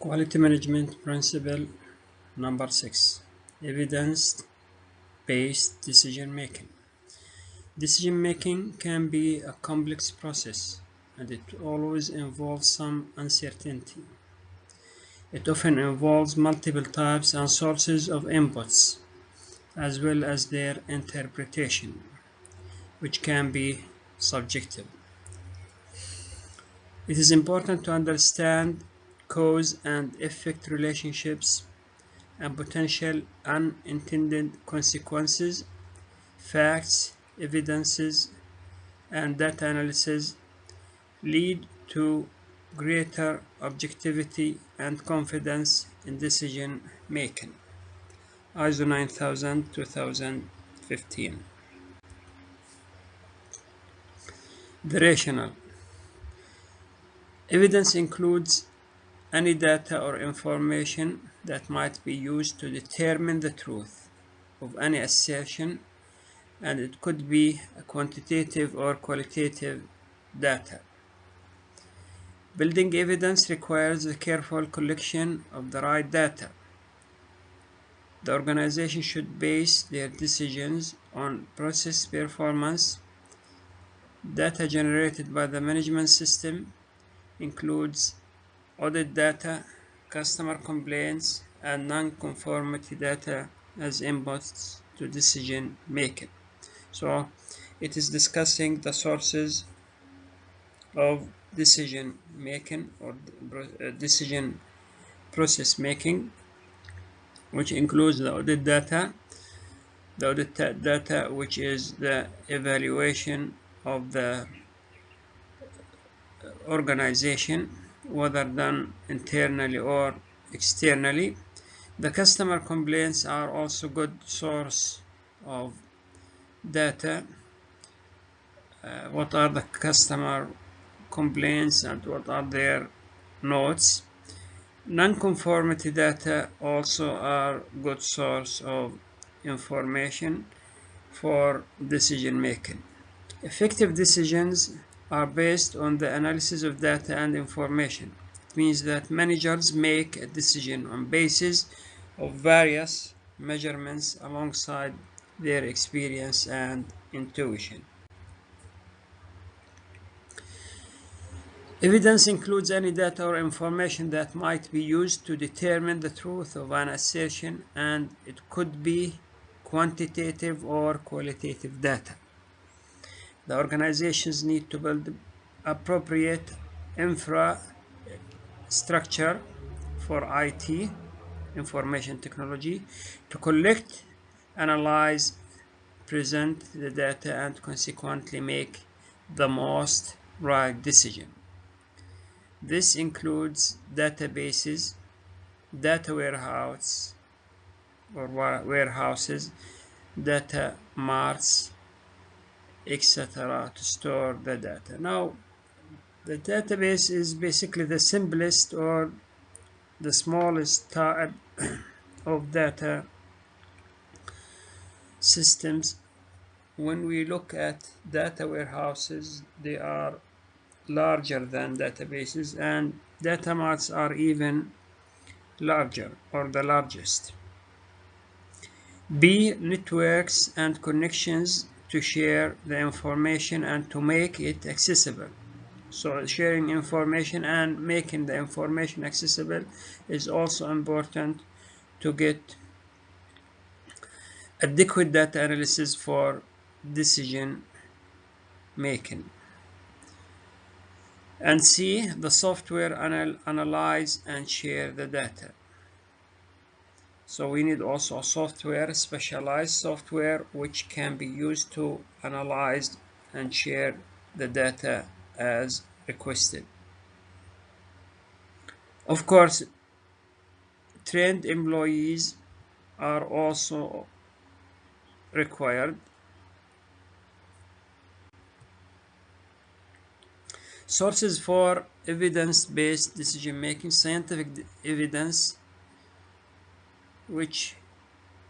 Quality management principle number 6, evidence-based decision making. Decision making can be a complex process and it always involves some uncertainty. It often involves multiple types and sources of inputs as well as their interpretation, which can be subjective. It is important to understand cause and effect relationships and potential unintended consequences. Facts, evidences, and data analysis lead to greater objectivity and confidence in decision making. ISO 9000 2015. The rationale. Evidence includes any data or information that might be used to determine the truth of any assertion, and it could be a quantitative or qualitative data. Building evidence requires a careful collection of the right data. The organization should base their decisions on process performance. Data generated by the management system includes audit data, customer complaints, and non-conformity data as inputs to decision making. So it is discussing the sources of decision making or decision process making, which includes the audit data, which is the evaluation of the organization, whether done internally or externally. The customer complaints are also good source of data. What are the customer complaints and what are their notes? Non-conformity data also are good source of information for decision making. Effective decisions are based on the analysis of data and information. It means that managers make a decision on basis of various measurements alongside their experience and intuition. Evidence includes any data or information that might be used to determine the truth of an assertion, and it could be quantitative or qualitative data. The organizations need to build appropriate infrastructure for IT, information technology, to collect, analyze, present the data, and consequently make the most right decision. This includes databases, data warehouses, data marts, etc. to store the data. Now, the database is basically the simplest or the smallest type of data systems. When we look at data warehouses, they are larger than databases, and data marts are even larger or the largest. B. Networks and connections to share the information and to make it accessible. So sharing information and making the information accessible is also important to get adequate data analysis for decision making. And C, the software analyze and share the data. So we need also a software, specialized software, which can be used to analyze and share the data as requested. Of course, trained employees are also required. Sources for evidence-based decision-making: scientific evidence, which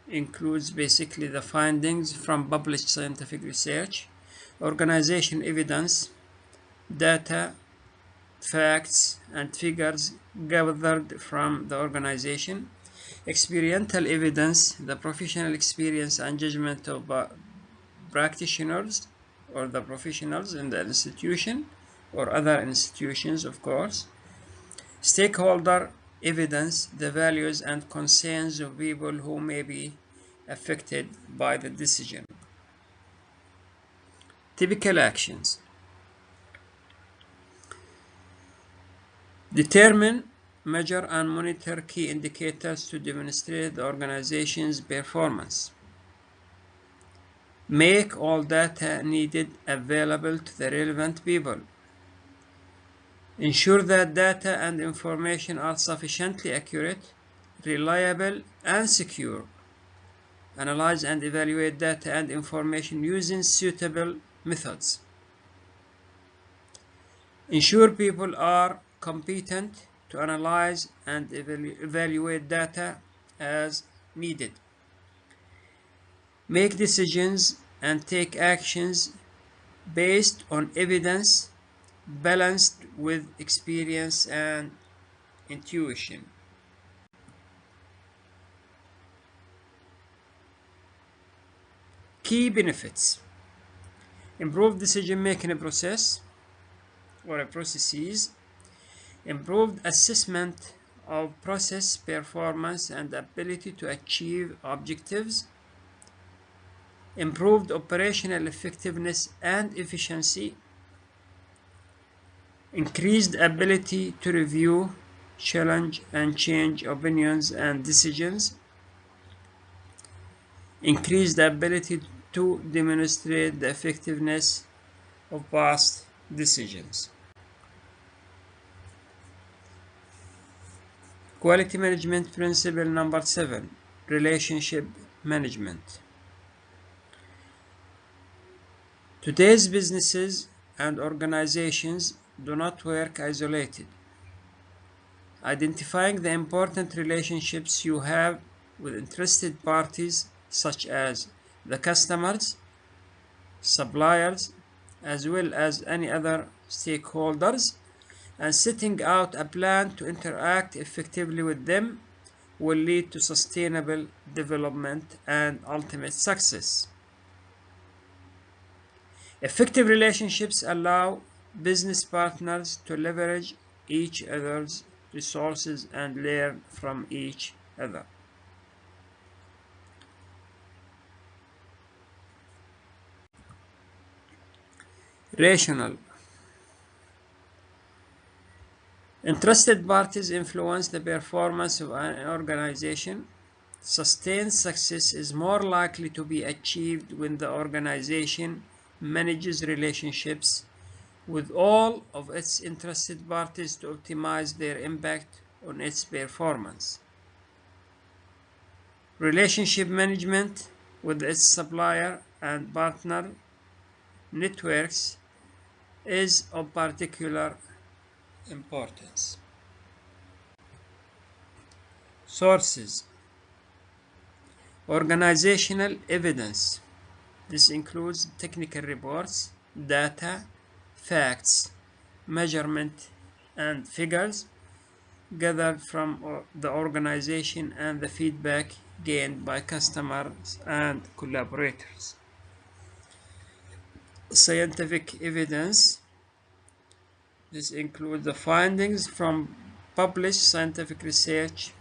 includes basically the findings from published scientific research; organization evidence, data facts, and figures gathered from the organization, experiential evidence, the professional experience and judgment of practitioners or the professionals in the institution or other institutions, of course, stakeholder evidence, the values and concerns of people who may be affected by the decision. Typical actions: determine, measure, and monitor key indicators to demonstrate the organization's performance. Make all data needed available to the relevant people. Ensure that data and information are sufficiently accurate, reliable, and secure. Analyze and evaluate data and information using suitable methods. Ensure people are competent to analyze and evaluate data as needed. Make decisions and take actions based on evidence, balanced with experience and intuition. Key benefits: improved decision-making process or processes, improved assessment of process performance and ability to achieve objectives, improved operational effectiveness and efficiency, increased ability to review, challenge, and change opinions and decisions, increased ability to demonstrate the effectiveness of past decisions. Quality management principle number 7, relationship management. Today's businesses and organizations do not work isolated. Identifying the important relationships you have with interested parties such as the customers, suppliers, as well as any other stakeholders, and setting out a plan to interact effectively with them will lead to sustainable development and ultimate success. Effective relationships allow business partners to leverage each other's resources and learn from each other. Rational. Interested parties influence the performance of an organization. Sustained success is more likely to be achieved when the organization manages relationships with all of its interested parties to optimize their impact on its performance. Relationship management with its supplier and partner networks is of particular importance. Sources: organizational evidence. This includes technical reports, data, facts, measurement, and figures gathered from the organization and the feedback gained by customers and collaborators. Scientific evidence. This includes the findings from published scientific research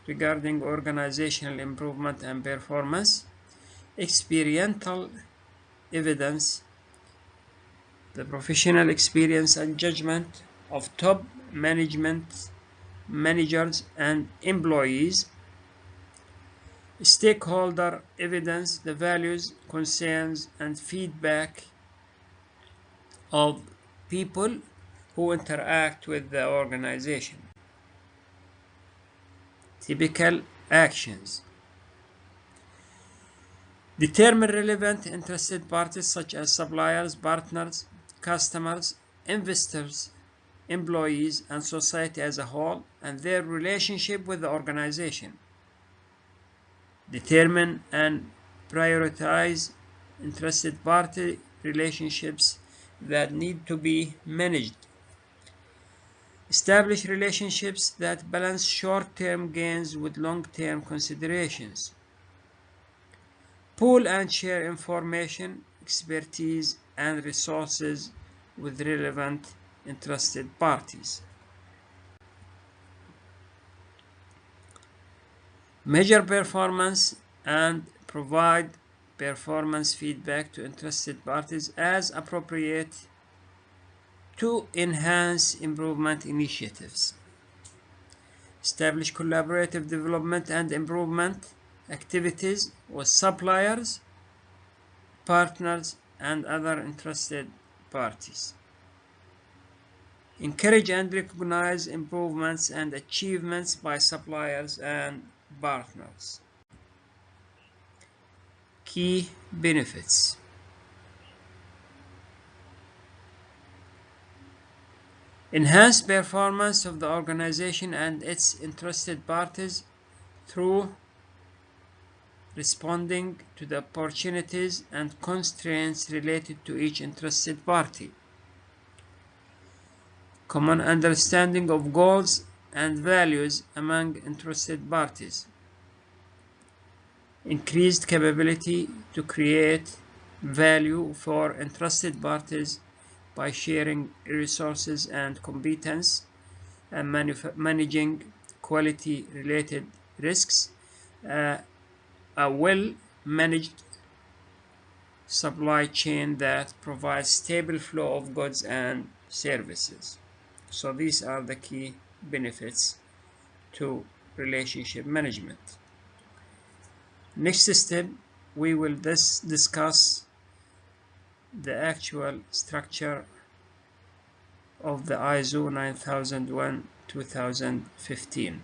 regarding organizational improvement and performance. Experiential evidence. The professional experience and judgment of top managers and employees. Stakeholder evidence, the values, concerns, and feedback of people who interact with the organization. Typical actions: determine relevant interested parties such as suppliers, partners, customers, investors, employees, and society as a whole, and their relationship with the organization. Determine and prioritize interested party relationships that need to be managed. Establish relationships that balance short-term gains with long-term considerations. Pool and share information, expertise, and resources with relevant interested parties. Measure performance and provide performance feedback to interested parties as appropriate to enhance improvement initiatives. Establish collaborative development and improvement activities with suppliers, partners, and other interested parties. Encourage and recognize improvements and achievements by suppliers and partners. Key benefits. Enhance performance of the organization and its interested parties through responding to the opportunities and constraints related to each interested party. Common understanding of goals and values among interested parties. Increased capability to create value for interested parties by sharing resources and competence and managing quality-related risks. A well-managed supply chain that provides stable flow of goods and services. So these are the key benefits to relationship management. Next step, we will discuss the actual structure of the ISO 9001-2015.